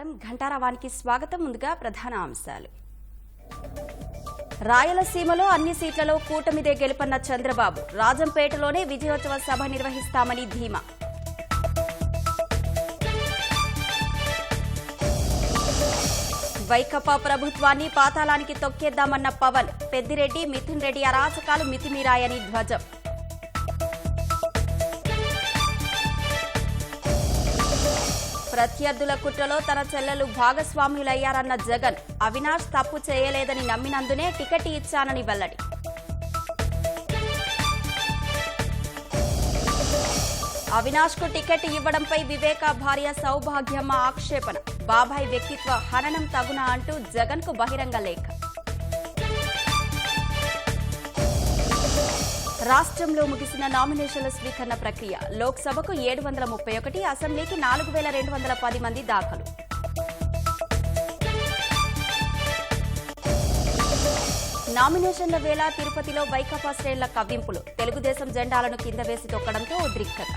నమస్కారం ఘంటారావానికి స్వాగతం. ముందుగా ప్రధాన అంశాలు. రాయలసీమలో అన్ని సీట్లలో కూటమిదే గెలుపన్న చంద్రబాబు. రాజంపేటలోనే విజయోత్సవ సభ నిర్వహిస్తామని ధీమా. వైకాపా ప్రభుత్వాన్ని పాతాళానికి తొక్కేద్దామన్న పవన్. పెద్దిరెడ్డి, మిథున్ రెడ్డి అరాచకాలు మితిమీరాయని ధ్వజం. ప్రత్యర్థుల కుట్రలో తన చెల్లెలు భాగస్వాములయ్యారన్న జగన్. అవినాష్ తప్పు చేయలేదని నమ్మినందునే టికెట్ ఇచ్చానని వెల్లడి. అవినాష్ కు టికెట్ ఇవ్వడంపై వివేక భార్య సౌభాగ్యమ్మ ఆక్షేపణ. బాబాయ్ వ్యక్తిత్వ హననం తగునా అంటూ జగన్ కు బహిరంగ లేఖ. రాష్ట్రంలో ముగిసిన నామినేషన్ల స్వీకరణ ప్రక్రియ. లోక్సభకు 731, అసెంబ్లీకి 4210 మంది దాఖలు. నామినేషన్ల వేళ తిరుపతిలో వైకాపా శ్రేణుల కవ్వింపులు. తెలుగుదేశం జెండాలను కింద వేసి తొక్కడంతో ఉద్రిక్తత.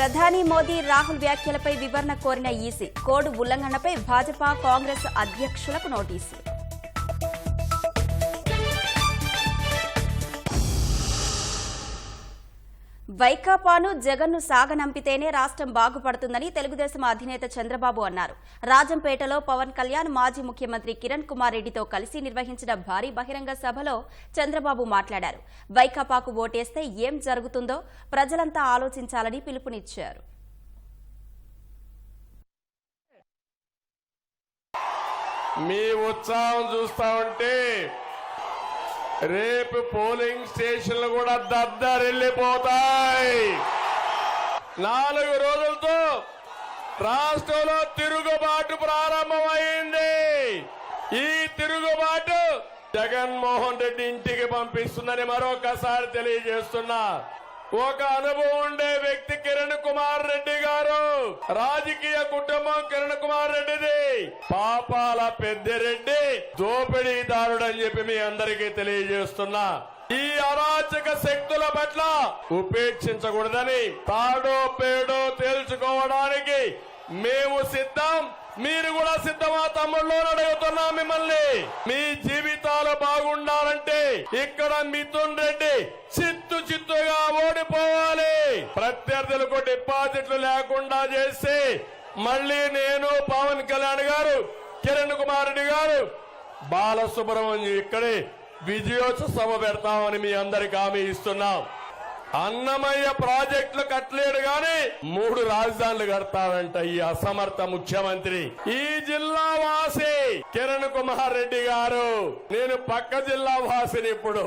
ప్రధాని మోదీ, రాహుల్ వ్యాఖ్యలపై వివరణ కోరిన ఈసీ. కోడ్ ఉల్లంఘనపై భాజపా, కాంగ్రెస్ అధ్యక్షులకు నోటీసులు. వైకాపాను, జగన్ను సాగనంపితేనే రాష్ట్రం బాగుపడుతుందని తెలుగుదేశం అధినేత చంద్రబాబు అన్నారు. రాజంపేటలో పవన్ కళ్యాణ్, మాజీ ముఖ్యమంత్రి కిరణ్ కుమార్ రెడ్డితో కలిసి నిర్వహించిన భారీ బహిరంగ సభలో చంద్రబాబు మాట్లాడారు. వైకాపాకు ఓటేస్తే ఏం జరుగుతుందో ప్రజలంతా ఆలోచించాలని పిలుపునిచ్చారు. మీ ఉత్సాహం చూస్తా ఉంటే రేపు పోలింగ్ స్టేషన్లు కూడా దద్దరిల్లిపోతాయి. 4 రోజులతో రాష్ట్రంలో తిరుగుబాటు ప్రారంభమైంది. ఈ తిరుగుబాటు జగన్మోహన్ రెడ్డి ఇంటికి పంపిస్తుందని మరొకసారి తెలియజేస్తున్నా. ఒక అనుభవం ఉండే వ్యక్తి కిరణ్ కుమార్ రెడ్డి గారు. రాజకీయ కుటుంబం కిరణ్ కుమార్ రెడ్డిది. పాపాల పెద్దిరెడ్డి దోపిడీదారుడని చెప్పి మీ అందరికీ తెలియజేస్తున్నా. ఈ అరాచక శక్తుల పట్ల ఉపేక్షించకూడదని, తాడో పేడో తేల్చుకోవడానికి మేము సిద్ధం. మీరు కూడా సిద్ధమా తమ్ముళ్ళు అడుగుతున్నా మిమ్మల్ని. మీ జీవితాలు బాగుండాలంటే ఇక్కడ మిథున్ రెడ్డి చిత్తుగా ఓడిపోవాలి. ప్రత్యర్థులకు డిపాజిట్లు లేకుండా చేసి మళ్ళీ నేను, పవన్ కళ్యాణ్ గారు, కిరణ్ కుమార్ రెడ్డి గారు, బాలసుబ్రహ్మణ్యం ఇక్కడే విజయోత్సవ సభ పెడతామని మీ అందరికి హామీ ఇస్తున్నాం. అన్నమయ్య ప్రాజెక్టులు కట్టలేడు గాని 3 రాజధానులు కడతాడంట ఈ అసమర్థ ముఖ్యమంత్రి. ఈ జిల్లా వాసి కిరణ్ కుమార్ రెడ్డి గారు. నేను పక్క జిల్లా వాసిని. ఇప్పుడు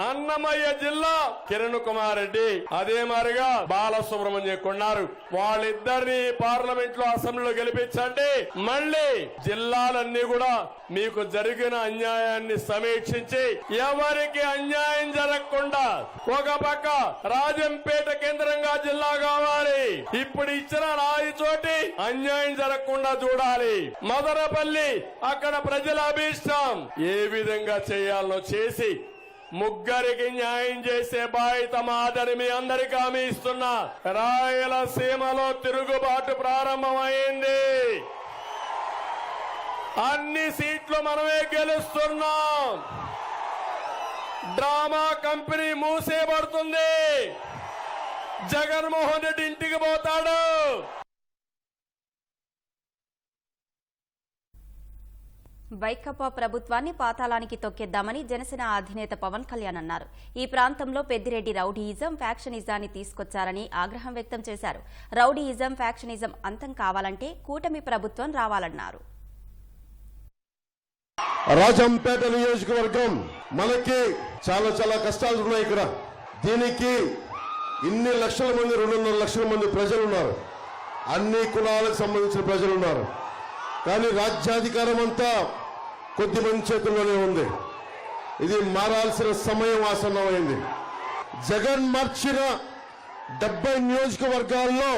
అన్నమయ్య జిల్లా కిరణ్ కుమార్ రెడ్డి, అదే మారిగా బాలసుబ్రహ్మణ్యం కొన్నారు. వాళ్ళిద్దరిని పార్లమెంట్ లో, అసెంబ్లీలో గెలిపించండి. మళ్ళీ జిల్లాలన్నీ కూడా మీకు జరిగిన అన్యాయాన్ని సమీక్షించి ఎవరికి అన్యాయం జరగకుండా, ఒక పక్క రాజంపేట కేంద్రంగా జిల్లా కావాలి. ఇప్పుడు ఇచ్చిన రాయిచోటి అన్యాయం జరగకుండా చూడాలి. మదనపల్లి అక్కడ ప్రజల అభీష్టం. ఏ విధంగా చేయాలో చేసి ముగ్గురికి న్యాయం చేసే బాధ్యత మాదని మీ అందరికీ హామీ ఇస్తున్నా. రాయలసీమలో తిరుగుబాటు ప్రారంభమైంది. అన్ని సీట్లు మనమే గెలుస్తున్నాం. డ్రామా కంపెనీ మూసేయబడుతుంది. జగన్మోహన్ రెడ్డి ఇంటికి పోతాడు. వైకాపా ప్రభుత్వాన్ని పాతాళానికి తొక్కేద్దామని జనసేన అధినేత పవన్ కళ్యాణ్ అన్నారు. ఈ ప్రాంతంలో పెద్దిరెడ్డి రౌడీయిజం, ఫ్యాక్షనిజాన్ని తీసుకొచ్చారని ఆగ్రహం వ్యక్తం చేశారు. రౌడీయిజం, ఫ్యాక్షనిజం అంతం కావాలంటే కూటమి ప్రభుత్వం రావాలన్నారు. రాజంపేట నియోజకవర్గం మనకి చాలా కష్టాలు ఉన్నాయి. ఇక్కడ దీనికి ఇన్ని లక్షల మంది, 2.5 లక్షల మంది ప్రజలు ఉన్నారు. అన్ని కులాలకు సంబంధించిన ప్రజలు ఉన్నారు. కానీ రాజ్యాధికారం అంతా కొద్ది మంది చేతుల్లోనే ఉంది. ఇది మారాల్సిన సమయం ఆసన్నమైంది. జగన్ మార్చిన 70 నియోజకవర్గాల్లో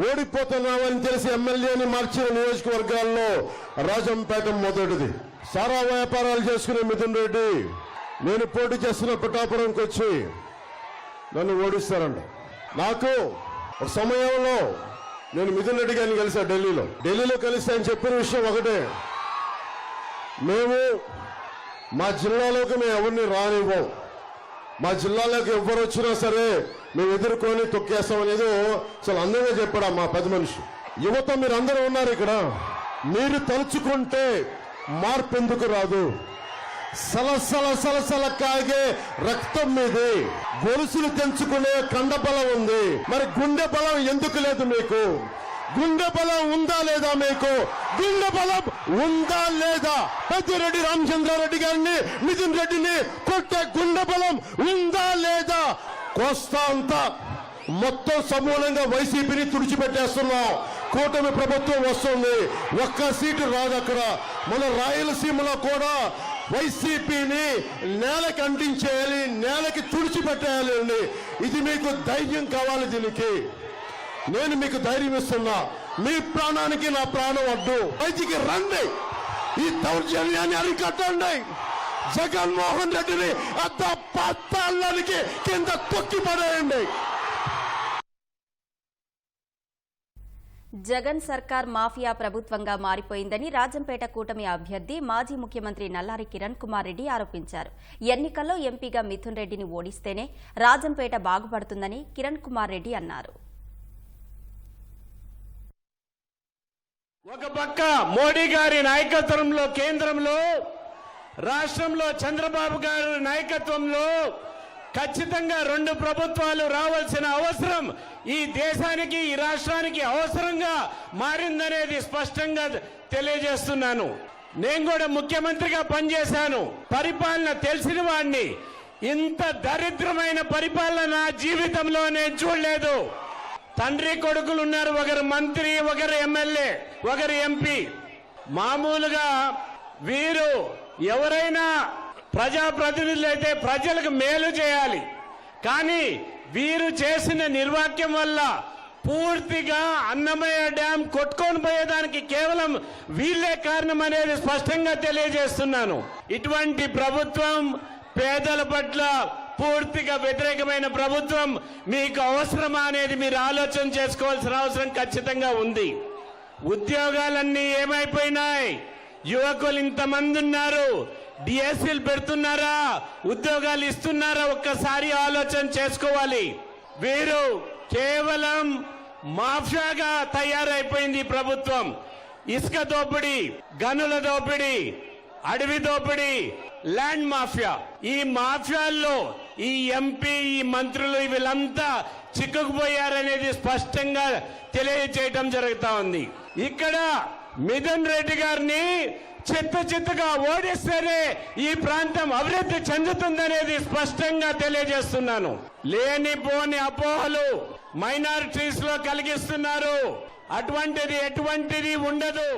ఓడిపోతున్నామని తెలిసి ఎమ్మెల్యేని మార్చిన నియోజకవర్గాల్లో రాజంపేట మొదటిది. సారా వ్యాపారాలు చేసుకునే మిథున్ రెడ్డి నేను పోటీ చేస్తున్న పిఠాపురంకి వచ్చి నన్ను ఓడిస్తారంట. నాకు ఒక సమయంలో నేను మిథున్ రెడ్డి గారిని కలిసా ఢిల్లీలో కలిసి ఆయన చెప్పిన విషయం ఒకటే, మేము మా జిల్లాలోకి మేము ఎవరిని రానివ్వం, మా జిల్లాలోకి ఎవరు వచ్చినా సరే మేము ఎదుర్కొని తొక్కేస్తాం అనేది చాలా అందంగా చెప్పాడు మా పెద్ద మనిషి. యువత మీరు అందరూ ఉన్నారు ఇక్కడ, మీరు తలుచుకుంటే మార్పు ఎందుకు రాదు? సలసల కాగే రక్తం మీది, గొలుసులు తెంచుకునే కండ బలం ఉంది, మరి గుండె బలం ఎందుకు లేదు మీకు? గుండె బలం ఉందా లేదా మీకు? గుండె బలం ఉందా లేదా? పెద్దిరెడ్డి రామచంద్రారెడ్డి గారిని, మిథున్ రెడ్డిని కొట్టే గుండె బలం ఉందా లేదా? కోస్తా అంతా మొత్తం సమూలంగా వైసీపీని తుడిచిపెట్టేస్తున్నాం. కూటమి ప్రభుత్వం వస్తుంది, ఒక్క సీటు రాదు అక్కడ. మన రాయలసీమలో కూడా వైసీపీని నేలకి అంటించేయాలి, నేలకి తుడిచిపెట్టేయాలి అండి. ఇది మీకు ధైర్యం కావాలి. దీనికి నేను మీకు ధైర్యం ఇస్తున్నా. మీ ప్రాణానికి నా ప్రాణం అడ్డు. బయటికి రండి, ఈ దౌర్జన్యాన్ని అరికట్టండి. జగన్మోహన్ రెడ్డిని అద్ద పాతాళానికి కింద తొక్కి పడేయండి. జగన్ సర్కార్ మాఫియా ప్రభుత్వంగా మారిపోయిందని రాజంపేట కూటమి అభ్యర్థి మాజీ ముఖ్యమంత్రి నల్లారి కిరణ్ కుమార్ రెడ్డి ఆరోపించారు. ఎన్నికల్లో ఎంపీగా మిథున్ రెడ్డిని ఓడిస్తేనే రాజంపేట బాగుపడుతుందని కిరణ్ కుమార్ రెడ్డి అన్నారు. ఒక పక్క మోడీ గారి నాయకత్వంలో కేంద్రంలో, రాష్ట్రంలో చంద్రబాబు గారి నాయకత్వంలో ఖచ్చితంగా 2 ప్రభుత్వాలు రావాల్సిన అవసరం ఈ దేశానికి, ఈ రాష్ట్రానికి అవసరంగా మారిందనేది స్పష్టంగా తెలియజేస్తున్నాను. నేను కూడా ముఖ్యమంత్రిగా పనిచేశాను, పరిపాలన తెలిసిన వాడిని. ఇంత దరిద్రమైన పరిపాలన నా జీవితంలో నేను చూడలేదు. తండ్రి కొడుకులు ఉన్నారు, ఒకరు మంత్రి, ఒకరు ఎమ్మెల్యే, ఒకరు ఎంపీ. మామూలుగా వీరు ఎవరైనా ప్రజాప్రతినిధులు అయితే ప్రజలకు మేలు చేయాలి, కానీ వీరు చేసిన నిర్వాక్యం వల్ల పూర్తిగా అన్నమయ్య డ్యాం కొట్టుకొని పోయేదానికి కేవలం వీళ్ళే కారణం అనేది స్పష్టంగా తెలియజేస్తున్నాను. ఇటువంటి ప్రభుత్వం పేదల పట్ల పూర్తిగా వ్యతిరేకమైన ప్రభుత్వం మీకు అవసరమా అనేది మీరు ఆలోచన చేసుకోవాల్సిన అవసరం ఖచ్చితంగా ఉంది. ఉద్యోగాలన్నీ ఏమైపోయినాయి? యువకులు ఇంతమంది ఉన్నారు, డిఎస్సీలు పెడుతున్నారా? ఉద్యోగాలు ఇస్తున్నారా? ఒక్కసారి ఆలోచన చేసుకోవాలి. వీరు కేవలం మాఫియాగా తయారైపోయింది ప్రభుత్వం. ఇసుక దోపిడీ, గనుల దోపిడీ, అడవి దోపిడీ, ల్యాండ్ మాఫియా. ఈ మాఫియాల్లో ఈ ఎంపీ, ఈ మంత్రులు వీళ్ళంతా చిక్కుకుపోయారనేది స్పష్టంగా తెలియజేయడం జరుగుతా ఉంది. ఇక్కడ మిథున్ రెడ్డి గారిని చిత్తగా ఓడిస్తేనే ఈ ప్రాంతం అభివృద్ధి చెందుతుందనేది స్పష్టంగా తెలియజేస్తున్నాను. లేనిపోని అపోహలు మైనారిటీస్ లో కలిగిస్తున్నారు. ఎటువంటిది ఉండదు.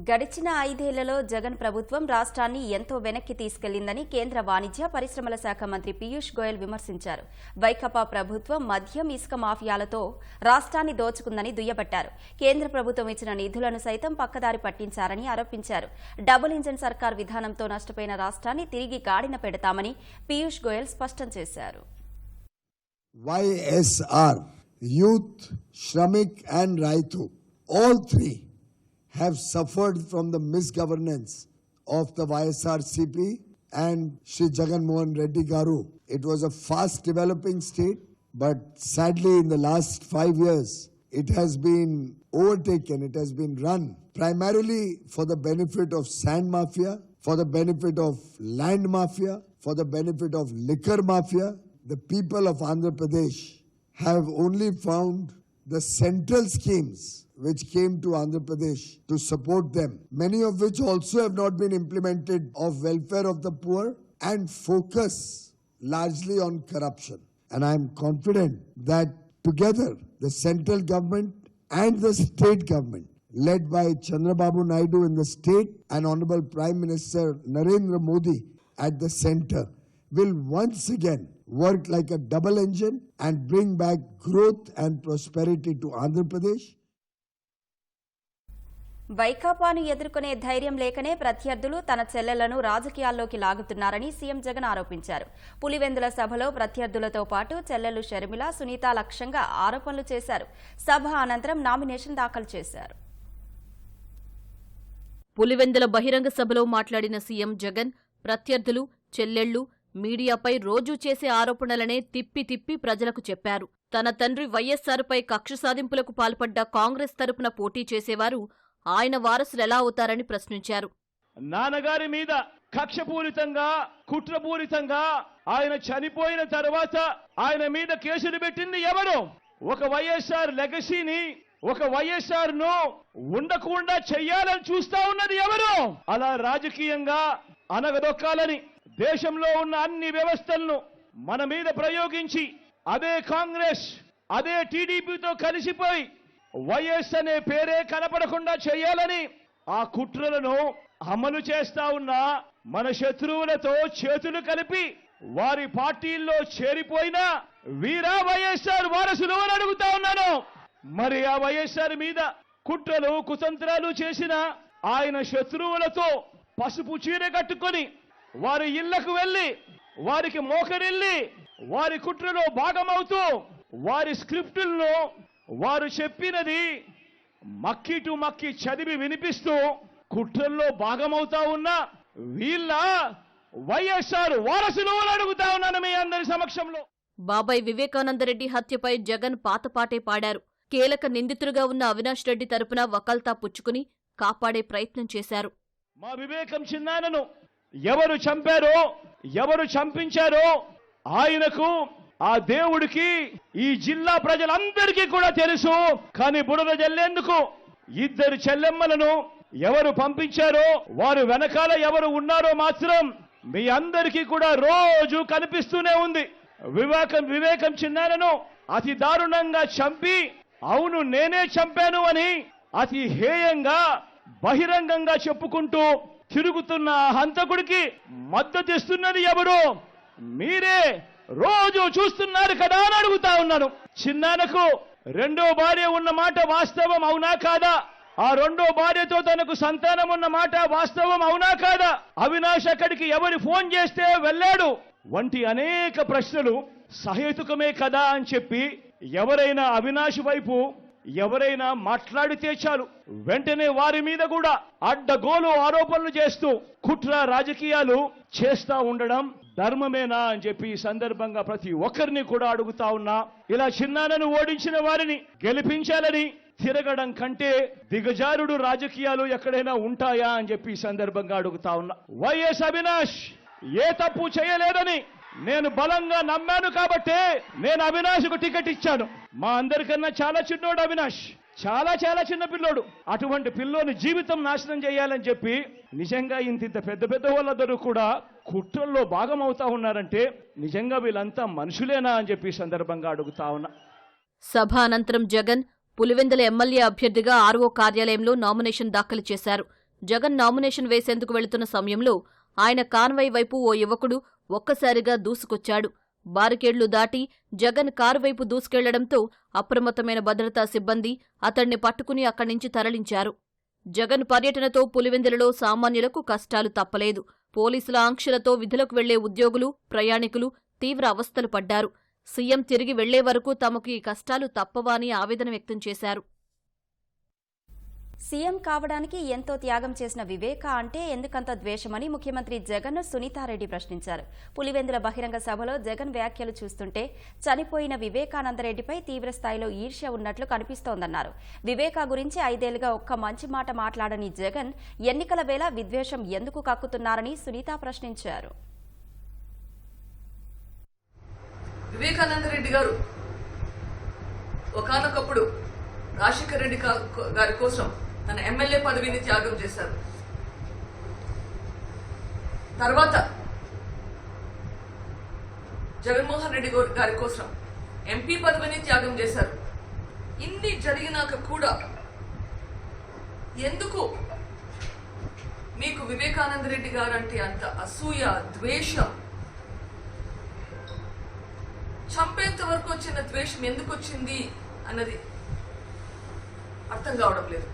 గడిచిన 5 ఏళ్లలో జగన్ ప్రభుత్వం రాష్ట్రాన్ని ఎంతో వెనక్కి తీసుకెళ్లిందని కేంద్ర వాణిజ్య పరిశ్రమల శాఖ మంత్రి పీయూష్ గోయల్ విమర్శించారు. వైకాపా ప్రభుత్వం మద్యం, ఇసుక మాఫియాలతో రాష్ట్రాన్ని దోచుకుందని దుయ్యబట్టారు. కేంద్ర ప్రభుత్వం ఇచ్చిన నిధులను సైతం పక్కదారి పట్టించారని ఆరోపించారు. డబుల్ ఇంజన్ సర్కార్ విధానంతో నష్టపోయిన రాష్ట్రాన్ని తిరిగి గాడిన పెడతామని పీయూష్ గోయల్ స్పష్టం చేశారు. YSR, Youth, Shramik and Raitu, all 3 have suffered from the misgovernance of the YSRCP and Shri Jagan Mohan Reddy Garu. It was a fast developing state, but sadly in the last 5 years, it has been overtaken, it has been run primarily for the benefit of sand mafia, for the benefit of land mafia, for the benefit of liquor mafia. The people of Andhra Pradesh have only found the central schemes which came to Andhra Pradesh to support them, many of which also have not been implemented, of welfare of the poor and focus largely on corruption. And I am confident that together the central government and the state government, led by Chandrababu Naidu in the state and Honorable Prime Minister Narendra Modi at the center, will once again work like a double engine and bring back growth and prosperity to Andhra Pradesh. వైకాపాను ఎదుర్కొనే ధైర్యం లేకనే ప్రత్యర్థులు తన చెల్లెలను రాజకీయాల్లోకి లాగుతున్నారని CM Jagan ఆరోపించారు. పులివెందుల సభలో ప్రత్యర్థులతో పాటు చెల్లెలు షర్మిల, సునీత లక్ష్యంగా ఆరోపణలు చేశారు. సభ అనంతరం నామినేషన్ దాఖలు చేశారు. పులివెందుల బహిరంగ సభలో మాట్లాడిన సీఎం జగన్ ప్రత్యర్థులు, చెల్లెళ్లు, మీడియాపై రోజూ చేసే ఆరోపణలనే తిప్పి తిప్పి ప్రజలకు చెప్పారు. తన తండ్రి వైఎస్సార్పై కక్ష సాధింపులకు పాల్పడ్డ కాంగ్రెస్ తరపున పోటీ చేసేవారు ఆయన వారసులెలా అవుతారని ప్రశ్నించారు. నాన్నగారి మీద కక్షపూరితంగా, కుట్రపూరితంగా ఆయన చనిపోయిన తర్వాత ఆయన మీద కేసులు పెట్టింది ఎవరు? ఒక వైఎస్ఆర్ లెగసీని, ఒక వైఎస్ఆర్ ను ఉండకుండా చెయ్యాలని చూస్తా ఉన్నది ఎవరు? అలా రాజకీయంగా అనగదొక్కాలని దేశంలో ఉన్న అన్ని వ్యవస్థలను మన మీద ప్రయోగించి అదే కాంగ్రెస్, అదే టీడీపీతో కలిసిపోయి వైఎస్ అనే పేరే కనపడకుండా చేయాలని ఆ కుట్రలను అమలు చేస్తా ఉన్న మన శత్రువులతో చేతులు కలిపి వారి పార్టీల్లో చేరిపోయినా వీరా వైఎస్ఆర్ వారసులు అని అడుగుతా ఉన్నాను. మరి ఆ వైఎస్ఆర్ మీద కుట్రలు, కుతంత్రాలు చేసిన ఆయన శత్రువులతో పసుపు చీర కట్టుకొని వారి ఇళ్లకు వెళ్లి వారికి మోకరిల్లి వారి కుట్రలో భాగమవుతూ వారి స్క్రిప్టులను వారు చెప్పినది మక్కి టు మక్కి చదివి వినిపిస్తూ కుట్రల్లో భాగమవుతా ఉన్న వీళ్ళ వైఎస్ఆర్ వారసులు అని అడుగుతా ఉన్నాను మీ అందరి సమక్షంలో. బాబాయ్ వివేకానందరెడ్డి హత్యపై జగన్ పాతపాటే పాడారు. కీలక నిందితులుగా ఉన్న అవినాష్ రెడ్డి తరపున వకాల్తా పుచ్చుకుని కాపాడే ప్రయత్నం చేశారు. మా వివేకం చిన్నానను ఎవరు చంపారో, ఎవరు చంపించారో ఆయనకు, ఆ దేవుడికి, ఈ జిల్లా ప్రజలందరికీ కూడా తెలుసు. కానీ బురద జల్లేందుకు ఇద్దరు చెల్లెమ్మలను ఎవరు పంపించారో, వారు వెనకాల ఎవరు ఉన్నారో మాత్రం మీ అందరికీ కూడా రోజు కనిపిస్తూనే ఉంది. వివేకం చిన్నానను అతి దారుణంగా చంపి, అవును నేనే చంపాను అని అతి హేయంగా బహిరంగంగా చెప్పుకుంటూ తిరుగుతున్న హంతకుడికి మద్దతిస్తున్నది ఎవరు? మీరే రోజు చూస్తున్నారు కదా అని అడుగుతా ఉన్నాను. చిన్నానకు రెండో భార్య ఉన్న మాట వాస్తవం అవునా కాదా? ఆ రెండో భార్యతో తనకు సంతానం ఉన్న మాట వాస్తవం అవునా కాదా? అవినాష్ అక్కడికి ఎవరు ఫోన్ చేస్తే వెళ్ళాడు వంటి అనేక ప్రశ్నలు సహేతుకమే కదా అని చెప్పి ఎవరైనా అవినాష్ వైపు ఎవరైనా మాట్లాడితే చాలు వెంటనే వారి మీద కూడా అడ్డగోలు ఆరోపణలు చేస్తూ కుట్ర రాజకీయాలు చేస్తా ఉండడం ధర్మమేనా అని చెప్పి ఈ సందర్భంగా ప్రతి ఒక్కరిని కూడా అడుగుతా ఉన్నా. ఇలా చిన్నానను ఓడించిన వారిని గెలిపించాలని తిరగడం కంటే దిగజారుడు రాజకీయాలు ఎక్కడైనా ఉంటాయా అని చెప్పి ఈ సందర్భంగా అడుగుతా ఉన్నా. వైఎస్ అవినాష్ ఏ తప్పు చేయలేదని నేను బలంగా నమ్మాను కాబట్టే నేను అవినాష్కు టికెట్ ఇచ్చాను. మా అందరికన్నా చాలా చిన్నోడు అవినాష్, చాలా చాలా చిన్న పిల్లోడు. అటువంటి పిల్లోని జీవితం నాశనం చేయాలని చెప్పి నిజంగా ఇంత పెద్ద పెద్ద వాళ్ళందరూ కూడా కుట్రల్లో భాగం అవుతా ఉన్నారంటే నిజంగా వీళ్ళంతా మనుషులేనా అని చెప్పి సందర్భంగా అడుగుతా ఉన్నా. సభ అనంతరం జగన్ పులివెందుల ఎమ్మెల్యే అభ్యర్థిగా ఆర్ఓ కార్యాలయంలో నామినేషన్ దాఖలు చేశారు. జగన్ నామినేషన్ వేసేందుకు వెళుతున్న సమయంలో ఆయన కాన్వాయ్ వైపు ఓ యువకుడు ఒక్కసారిగా దూసుకొచ్చాడు. బారికేడ్లు దాటి జగన్ కారు వైపు దూసుకెళ్లడంతో అప్రమత్తమైన భద్రతా సిబ్బంది అతణ్ణి పట్టుకుని అక్కడి నుంచి తరలించారు. జగన్ పర్యటనతో పులివెందులలో సామాన్యులకు కష్టాలు తప్పలేదు. పోలీసుల ఆంక్షలతో విధులకు వెళ్లే ఉద్యోగులు, ప్రయాణికులు తీవ్ర అవస్థలు పడ్డారు. సీఎం తిరిగి వెళ్లే వరకు తమకు ఈ కష్టాలు తప్పవా అని ఆవేదన వ్యక్తం చేశారు. సీఎం కావడానికి ఎంతో త్యాగం చేసిన వివేక అంటే ఎందుకంత ద్వేషమని ముఖ్యమంత్రి జగన్ సునీతారెడ్డి ప్రశ్నించారు. పులివెందుల బహిరంగ సభలో జగన్ వ్యాఖ్యలు చూస్తుంటే చనిపోయిన వివేకానందరెడ్డిపై తీవ్రస్థాయిలో ఈర్ష్య ఉన్నట్లు కనిపిస్తోందన్నారు. వివేక గురించి 5 ఏళ్లుగా ఒక్క మంచి మాట మాట్లాడని జగన్ ఎన్నికల వేళ విద్వేషం ఎందుకు కక్కుతున్నారని సునీత ప్రశ్నించారు. వివేకానందరెడ్డి గారు ఒకానొకప్పుడు రాజశేఖర రెడ్డి గారి కోసం తన ఎమ్మెల్యే పదవిని త్యాగం చేశారు. తర్వాత జగన్మోహన్ రెడ్డి గారి కోసం ఎంపీ పదవిని త్యాగం చేశారు. ఇన్ని జరిగినాక కూడా ఎందుకు మీకు వివేకానందరెడ్డి గారంటే అంత అసూయ, ద్వేషం? చంపేంత వరకు వచ్చిన ద్వేషం ఎందుకు వచ్చింది అన్నది అర్థం కావడం లేదు.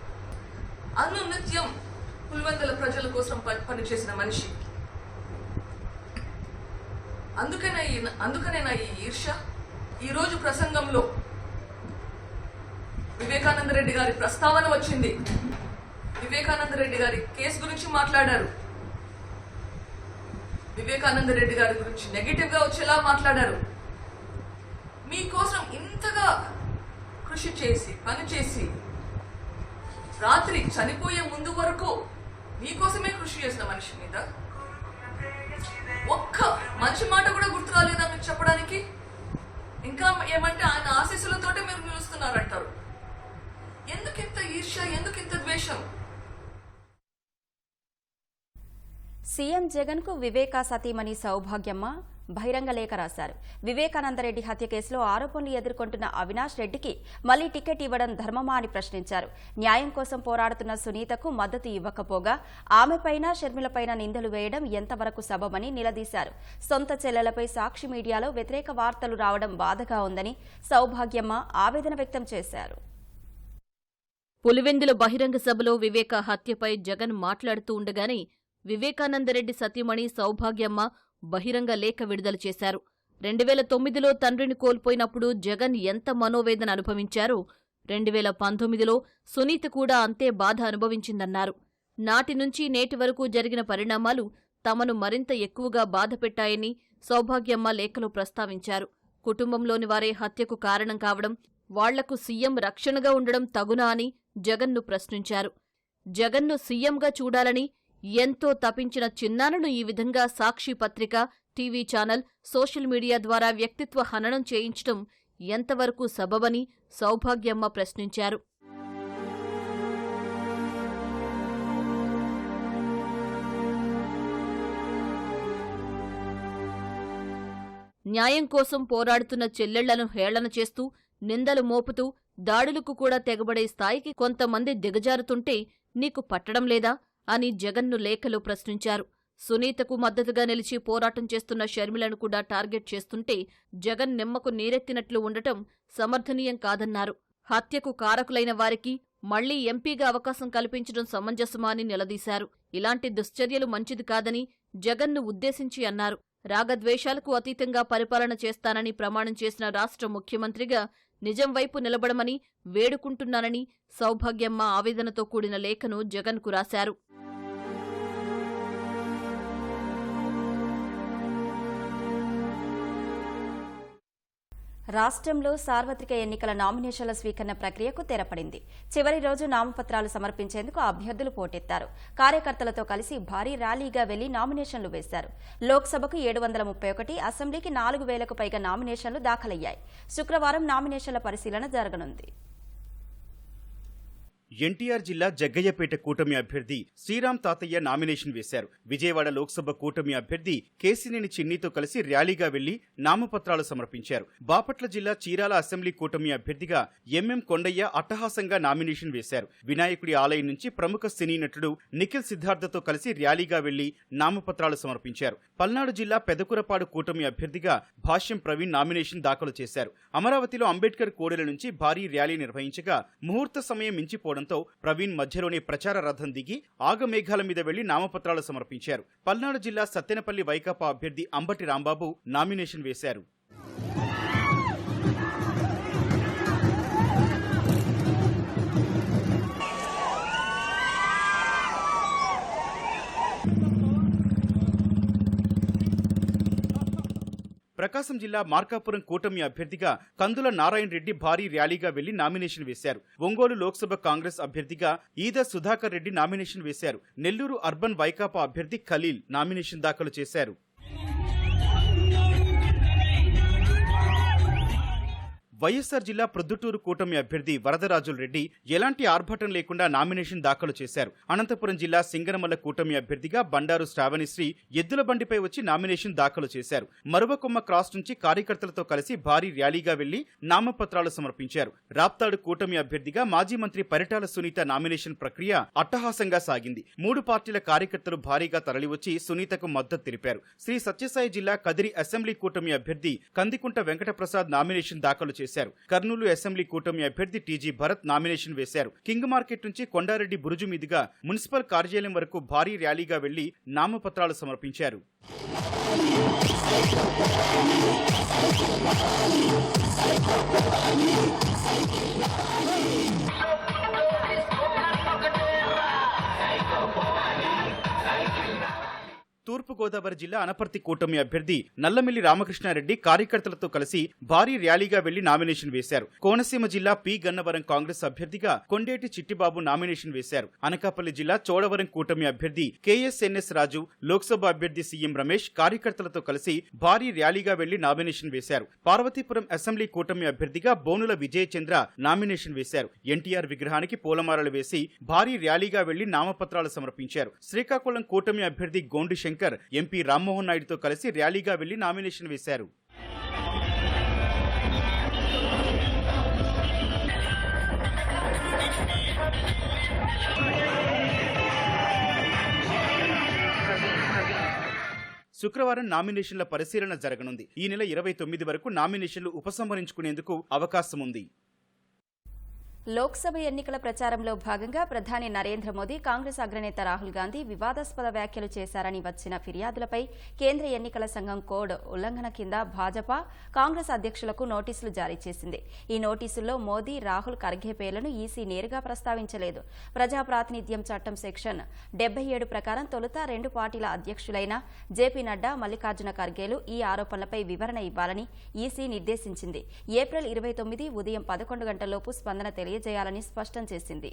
అనునిత్యం పులివెందుల ప్రజల కోసం పనిచేసిన మనిషి. అందుకనేనా ఈ ఈర్ష్య? ఈరోజు ప్రసంగంలో వివేకానంద రెడ్డి గారి ప్రస్తావన వచ్చింది. వివేకానంద రెడ్డి గారి కేసు గురించి మాట్లాడారు. వివేకానంద రెడ్డి గారి గురించి నెగిటివ్ గా వచ్చేలా మాట్లాడారు. మీకోసం ఇంతగా కృషి చేసి పనిచేసి రాత్రి చనిపోయే ముందు వరకు మీకోసమే కృషి చేసిన మనిషి మీద ఒక్క మంచి మాట కూడా గుర్తు రాలేదా మీకు చెప్పడానికి? ఇంకా ఏమంటే ఆయన ఆశీస్సులతోటే మీరు నిలుస్తున్నారంటారు. ఎందుకింత ఈర్ష్య, ఎందుకింత ద్వేషం? సీఎం జగన్ కు వివేకా సతీమణి సౌభాగ్యమ్మ బహిరంగ లేఖ రాశారు. వివేకానందరెడ్డి హత్య కేసులో ఆరోపణలు ఎదుర్కొంటున్న అవినాష్ రెడ్డికి మళ్లీ టికెట్ ఇవ్వడం ధర్మమా అని ప్రశ్నించారు. న్యాయం కోసం పోరాడుతున్న సునీతకు మద్దతు ఇవ్వకపోగా ఆమెపైన షర్మిలపైన నిందలు వేయడం ఎంతవరకు సబబని నిలదీశారు. సొంత చెల్లెలపై సాక్షి మీడియాలో వ్యతిరేక వార్తలు రావడం బాధగా ఉందని సౌభాగ్యమ్మ ఆవేదన వ్యక్తం చేశారు. పులివెందుల బహిరంగ సభలో వివేక హత్యపై జగన్ మాట్లాడుతూ ఉండగానే వివేకానందరెడ్డి సతీమణి సౌభాగ్యమ్మ బహిరంగ లేఖ విడుదల చేశారు. 2009లో తండ్రిని కోల్పోయినప్పుడు జగన్ ఎంత మనోవేదన అనుభవించారో 2019లో సునీత కూడా అంతే బాధ అనుభవించిందన్నారు. నాటి నుంచి నేటి వరకు జరిగిన పరిణామాలు తమను మరింత ఎక్కువగా బాధపెట్టాయని సౌభాగ్యమ్మ లేఖలో ప్రస్తావించారు. కుటుంబంలోని వారే హత్యకు కారణం కావడం, వాళ్లకు సీఎం రక్షణగా ఉండడం తగునా అని జగన్ను ప్రశ్నించారు. జగన్ను సీఎంగా చూడాలని ఎంతో తపించిన చిన్నాన్నను ఈ విధంగా సాక్షి పత్రిక, టీవీ ఛానల్, సోషల్ మీడియా ద్వారా వ్యక్తిత్వ హననం చేయించడం ఎంతవరకు సబబని సౌభాగ్యమ్మ ప్రశ్నించారు. న్యాయం కోసం పోరాడుతున్న చెల్లెళ్లను హేళన చేస్తూ, నిందలు మోపుతూ, దాడులకు కూడా తెగబడే స్థాయికి కొంతమంది దిగజారుతుంటే నీకు పట్టడం లేదా అని జగన్ను లేఖలో ప్రశ్నించారు. సునీతకు మద్దతుగా నిలిచి పోరాటం చేస్తున్న షర్మిలను కూడా టార్గెట్ చేస్తుంటే జగన్ నిమ్మకు నీరెత్తినట్లు ఉండటం సమర్థనీయం కాదన్నారు. హత్యకు కారకులైన వారికి మళ్లీ ఎంపీగా అవకాశం కల్పించడం సమంజసమా అని నిలదీశారు. ఇలాంటి దుశ్చర్యలు మంచిది కాదని జగన్ను ఉద్దేశించి అన్నారు. రాగద్వేషాలకు అతీతంగా పరిపాలన చేస్తానని ప్రమాణం చేసిన రాష్ట్ర ముఖ్యమంత్రిగా నిజం వైపు నిలబడమని వేడుకుంటున్నానని సౌభాగ్యమ్మ ఆవేదనతో కూడిన లేఖను జగన్కు రాశారు. రాష్ట్రంలో సార్వత్రిక ఎన్నికల నామినేషన్ల స్వీకరణ ప్రక్రియకు తెరపడింది. చివరి రోజు నామపత్రాలు సమర్పించేందుకు అభ్యర్థులు పోటెత్తారు. కార్యకర్తలతో కలిసి భారీ ర్యాలీగా వెళ్లి నామినేషన్లు వేశారు. లోక్సభకు 731, అసెంబ్లీకి 4000కు పైగా నామినేషన్లు దాఖలయ్యాయి. శుక్రవారం నామినేషన్ల పరిశీలన జరగనుంది. ఎన్టీఆర్ జిల్లా జగ్గయ్యపేట కూటమి అభ్యర్థి శ్రీరామ్ తాతయ్య నామినేషన్ వేశారు. విజయవాడ లోక్సభ కూటమి అభ్యర్థి కేసినేని చిన్నితో కలిసి ర్యాలీగా వెళ్లి నామపత్రాలు సమర్పించారు. బాపట్ల జిల్లా చీరాల అసెంబ్లీ కూటమి అభ్యర్థిగా ఎంఎం కొండయ్య అట్టహాసంగా నామినేషన్ వేశారు. వినాయకుడి ఆలయం నుంచి ప్రముఖ సినీ నటుడు నిఖిల్ సిద్ధార్థతో కలిసి ర్యాలీగా వెళ్లి నామపత్రాలు సమర్పించారు. పల్నాడు జిల్లా పెదకురపాడు కూటమి అభ్యర్థిగా భాష్యం ప్రవీణ్ నామినేషన్ దాఖలు చేశారు. అమరావతిలో అంబేద్కర్ కోడెల నుంచి భారీ ర్యాలీ నిర్వహించగా ముహూర్త సమయం మించిపోవడం ప్రవీణ్ మధ్యలోనే ప్రచార రథం దిగి ఆగమేఘాల మీద వెళ్లి నామపత్రాలు సమర్పించారు. పల్నాడు జిల్లా సత్తెనపల్లి వైకాపా అభ్యర్థి అంబటి రాంబాబు నామినేషన్ వేశారు. ప్రకాశం జిల్లా మార్కాపురం కూటమి అభ్యర్థిగా కందుల నారాయణ రెడ్డి భారీ ర్యాలీగా వెళ్లి నామినేషన్ వేశారు. ఒంగోలు లోక్సభ కాంగ్రెస్ అభ్యర్థిగా ఈద సుధాకర్ రెడ్డి నామినేషన్ వేశారు. నెల్లూరు అర్బన్ వైకాపా అభ్యర్థి ఖలీల్ నామినేషన్ దాఖలు చేశారు. వైఎస్సార్ జిల్లా ప్రొద్దుటూరు కూటమి అభ్యర్థి వరదరాజుల రెడ్డి ఎలాంటి ఆర్భటం లేకుండా నామినేషన్ దాఖలు చేశారు. అనంతపురం జిల్లా సింగనమల్ల కూటమి అభ్యర్థిగా బండారు శ్రావణిశ్రీ ఎద్దుల బండిపై వచ్చి నామినేషన్ దాఖలు చేశారు. మరువకొమ్మ క్రాస్ నుంచి కార్యకర్తలతో కలిసి భారీ ర్యాలీగా వెళ్లి నామపత్రాలు సమర్పించారు. రాప్తాడు కూటమి అభ్యర్థిగా మాజీ మంత్రి పరిటాల సునీత నామినేషన్ ప్రక్రియ అట్టహాసంగా సాగింది. 3 పార్టీల కార్యకర్తలు భారీగా తరలివచ్చి సునీతకు మద్దతు తెలిపారు. శ్రీ సత్యసాయి జిల్లా కదిరి అసెంబ్లీ కూటమి అభ్యర్థి కందికుంట వెంకటప్రసాద్ నామినేషన్ దాఖలు చేశారు. వేశారు. కర్నూలు అసెంబ్లీ కూటమి అభ్యర్థి టీజీ భరత్ నామినేషన్ వేశారు. కింగ్ మార్కెట్ నుంచి కొండారెడ్డి బురుజు మీదుగా మున్సిపల్ కార్యాలయం వరకు భారీ ర్యాలీగా వెళ్లి నామపత్రాలు సమర్పించారు. తూర్పుగోదావరి జిల్లా అనపర్తి కూటమి అభ్యర్థి నల్లమిల్లి రామకృష్ణారెడ్డి కార్యకర్తలతో కలిసి భారీ ర్యాలీగా వెళ్లి నామినేషన్ వేశారు. కోనసీమ జిల్లా పి గన్నవరం కాంగ్రెస్ అభ్యర్థిగా కొండేటి చిట్టిబాబు నామినేషన్ వేశారు. అనకాపల్లి జిల్లా చోడవరం కూటమి అభ్యర్థి కేఎస్ఎన్ఎస్ రాజు, లోక్సభ అభ్యర్థి సీఎం రమేష్ కార్యకర్తలతో కలిసి భారీ ర్యాలీగా వెళ్లి నామినేషన్ వేశారు. పార్వతీపురం అసెంబ్లీ కూటమి అభ్యర్థిగా బోనుల విజయచంద్ర నామినేషన్ వేశారు. ఎన్టీఆర్ విగ్రహానికి పూలమాలలు వేసి భారీ ర్యాలీగా వెళ్లి నామపత్రాలు సమర్పించారు. శ్రీకాకుళం కూటమి అభ్యర్థి గోండి శంకర్ ఎంపీ రామ్మోహన్ నాయుడుతో కలిసి ర్యాలీగా వెళ్లి నామినేషన్ వేశారు. శుక్రవారం నామినేషన్ల పరిశీలన జరగనుంది. ఈ నెల 29 వరకు నామినేషన్లు ఉపసంహరించుకునేందుకు అవకాశం ఉంది. లోక్సభ ఎన్నికల ప్రచారంలో భాగంగా ప్రధాని నరేంద్ర మోదీ కాంగ్రెస్ అగ్రనేత రాహుల్ గాంధీ వివాదాస్పద వ్యాఖ్యలు చేశారని వచ్చిన ఫిర్యాదులపై కేంద్ర ఎన్నికల సంఘం కోడ్ ఉల్లంఘన కింద భాజపా, కాంగ్రెస్ అధ్యక్షులకు నోటీసులు జారీ చేసింది. ఈ నోటీసుల్లో మోదీ, రాహుల్, ఖర్గే పేర్లను ఈసీ నేరుగా ప్రస్తావించలేదు. ప్రజాప్రాతినిధ్యం చట్టం సెక్షన్ 77 ప్రకారం తొలుత 2 పార్టీల అధ్యక్షులైన జేపీ నడ్డా, మల్లికార్జున ఖర్గేలు ఈ ఆరోపణలపై వివరణ ఇవ్వాలని ఈసీ నిర్దేశించింది. ఏప్రిల్ 29 ఉదయం 11 గంటలలోపు స్పందన తెలియజేయాలని స్పష్టం చేసింది.